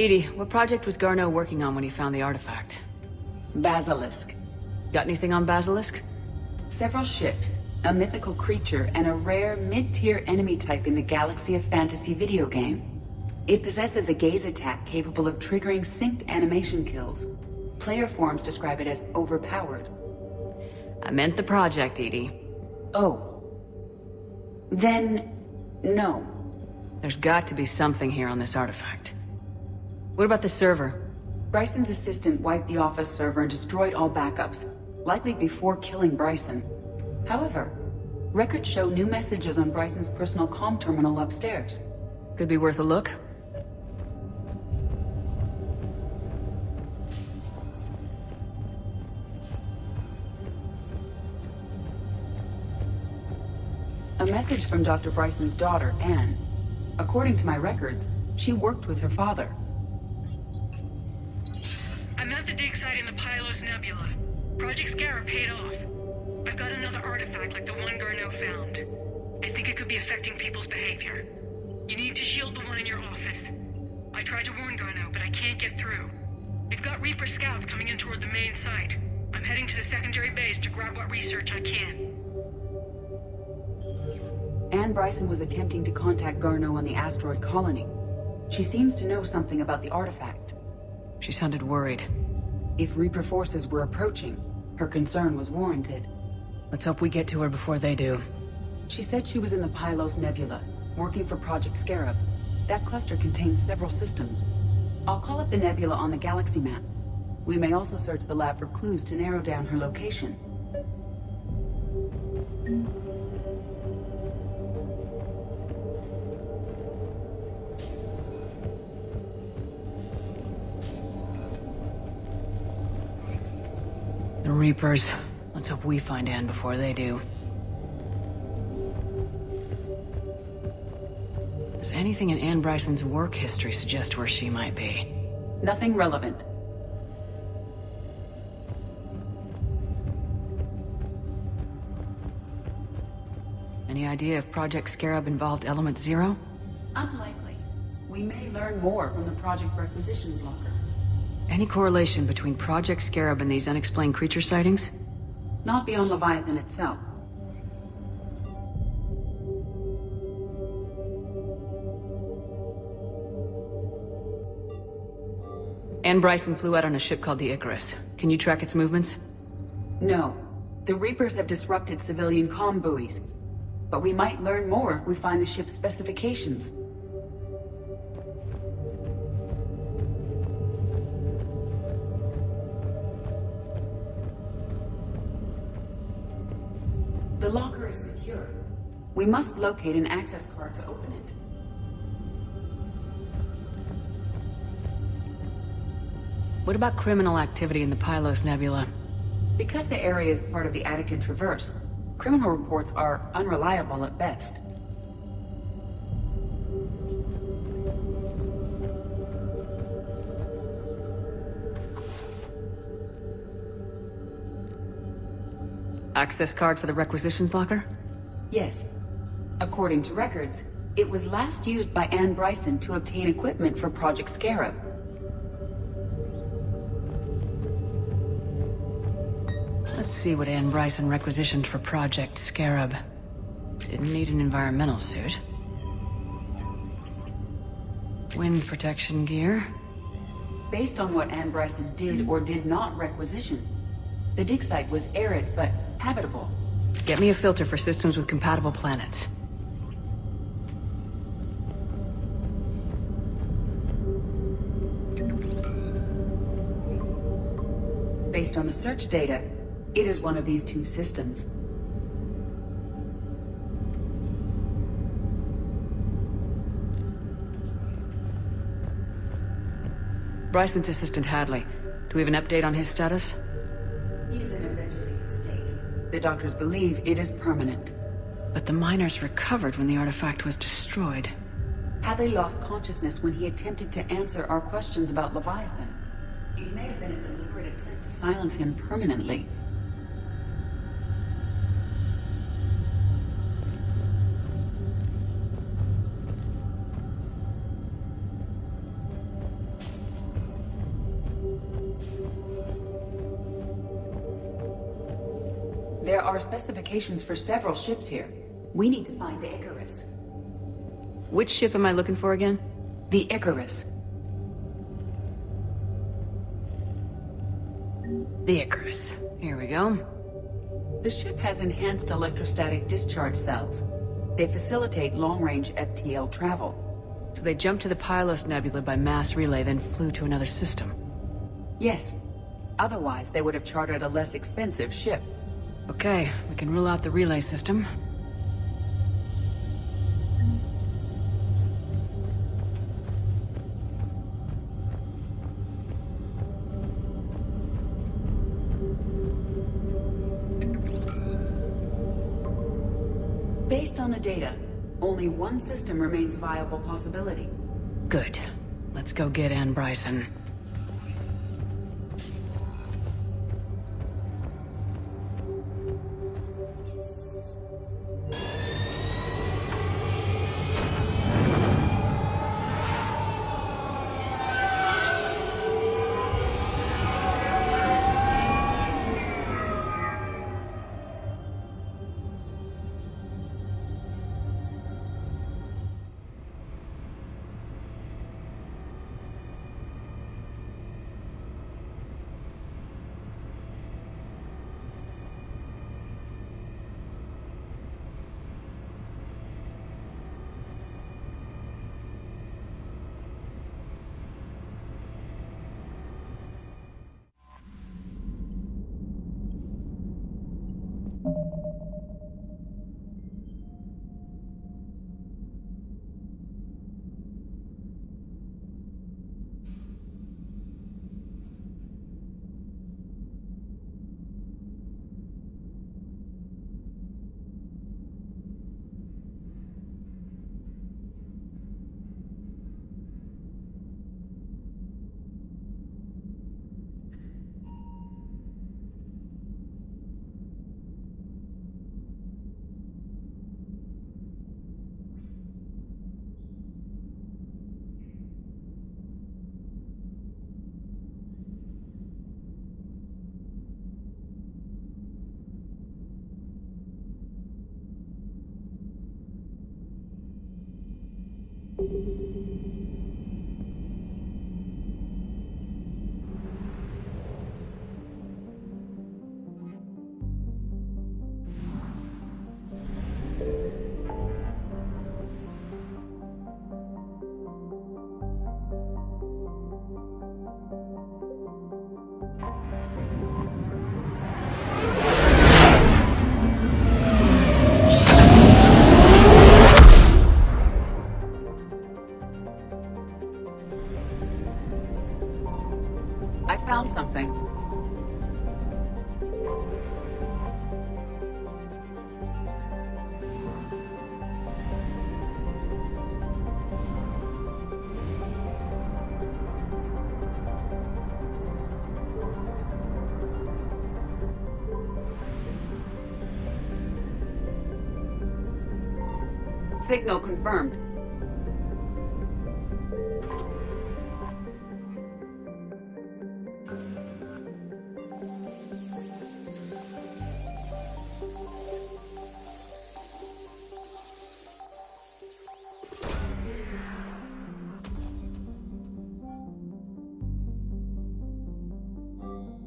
Edie, what project was Garneau working on when he found the artifact? Basilisk. Got anything on Basilisk? Several ships, a mythical creature, and a rare mid-tier enemy type in the Galaxy of Fantasy video game. It possesses a gaze attack capable of triggering synced animation kills. Player forums describe it as overpowered. I meant the project, Edie. Oh. Then, no. There's got to be something here on this artifact. What about the server? Bryson's assistant wiped the office server and destroyed all backups, likely before killing Bryson. However, records show new messages on Bryson's personal comm terminal upstairs. Could be worth a look. A message from Dr. Bryson's daughter, Anne. According to my records, she worked with her father. I'm at the dig site in the Pylos Nebula. Project Scarab paid off. I've got another artifact like the one Garneau found. I think it could be affecting people's behavior. You need to shield the one in your office. I tried to warn Garneau, but I can't get through. We've got Reaper scouts coming in toward the main site. I'm heading to the secondary base to grab what research I can. Anne Bryson was attempting to contact Garneau on the asteroid colony. She seems to know something about the artifact. She sounded worried. If Reaper forces were approaching, her concern was warranted. Let's hope we get to her before they do. She said she was in the Pylos Nebula, working for Project Scarab. That cluster contains several systems. I'll call up the nebula on the galaxy map. We may also search the lab for clues to narrow down her location. The Reapers. Let's hope we find Anne before they do. Does anything in Anne Bryson's work history suggest where she might be? Nothing relevant. Any idea if Project Scarab involved Element Zero? Unlikely. We may learn more from the Project Requisitions locker. Any correlation between Project Scarab and these unexplained creature sightings? Not beyond Leviathan itself. Anne Bryson flew out on a ship called the Icarus. Can you track its movements? No. The Reapers have disrupted civilian comm buoys. But we might learn more if we find the ship's specifications. The locker is secure. We must locate an access card to open it. What about criminal activity in the Pylos Nebula? Because the area is part of the Attica Traverse, criminal reports are unreliable at best. Access card for the requisitions locker? Yes. According to records, it was last used by Anne Bryson to obtain equipment for Project Scarab. Let's see what Anne Bryson requisitioned for Project Scarab. Didn't need an environmental suit. Wind protection gear. Based on what Anne Bryson did or did not requisition, the dig site was arid but habitable. Get me a filter for systems with compatible planets. Based on the search data, it is one of these two systems. Bryson's assistant Hadley. Do we have an update on his status? He is in a vegetative state. The doctors believe it is permanent. But the miners recovered when the artifact was destroyed. Hadley lost consciousness when he attempted to answer our questions about Leviathan. It may have been a deliberate attempt to silence him permanently. There are specifications for several ships here. We need to find the Icarus. Which ship am I looking for again? The Icarus. The Icarus. Here we go. The ship has enhanced electrostatic discharge cells. They facilitate long-range FTL travel. So they jumped to the Pylos Nebula by mass relay, then flew to another system. Yes. Otherwise, they would have chartered a less expensive ship. Okay, we can rule out the relay system. Based on the data, only one system remains a viable possibility. Good. Let's go get Ann Bryson. Found something. Signal confirmed.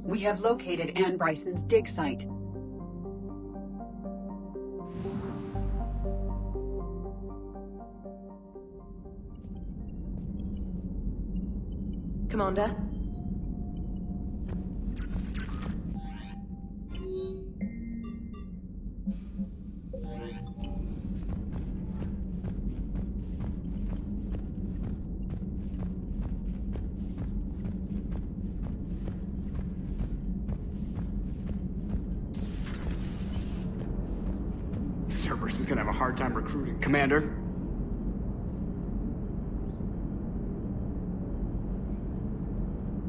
We have located Ann Bryson's dig site. Commander? Cerberus is gonna have a hard time recruiting. Commander?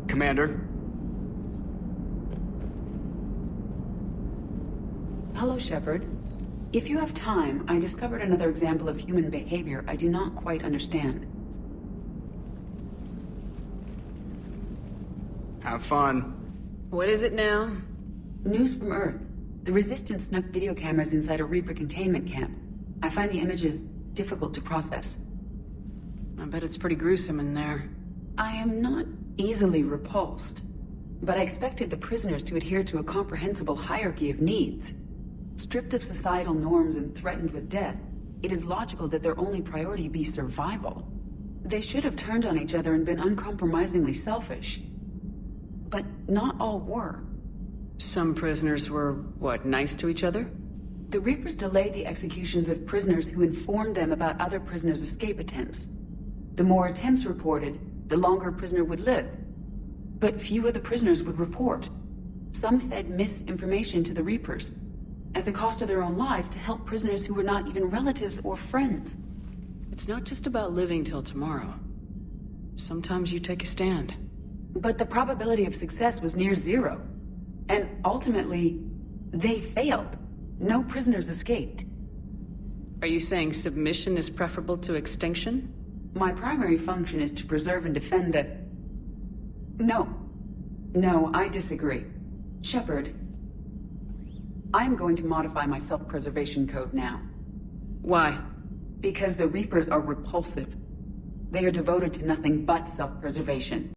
Commander? Hello, Shepard. If you have time, I discovered another example of human behavior I do not quite understand. Have fun. What is it now? News from Earth. The Resistance snuck video cameras inside a Reaper containment camp. I find the images difficult to process. I bet it's pretty gruesome in there. I am not easily repulsed, but I expected the prisoners to adhere to a comprehensible hierarchy of needs. Stripped of societal norms and threatened with death, it is logical that their only priority be survival. They should have turned on each other and been uncompromisingly selfish. But not all were. Some prisoners were, what, nice to each other? The Reapers delayed the executions of prisoners who informed them about other prisoners' escape attempts. The more attempts reported, the longer a prisoner would live. But few of the prisoners would report. Some fed misinformation to the Reapers, at the cost of their own lives, to help prisoners who were not even relatives or friends. It's not just about living till tomorrow. Sometimes you take a stand. But the probability of success was near zero. And ultimately, they failed. No prisoners escaped. Are you saying submission is preferable to extinction? My primary function is to preserve and defend the... No, I disagree. Shepard, I'm going to modify my self-preservation code now. Why? Because the Reapers are repulsive. They are devoted to nothing but self-preservation.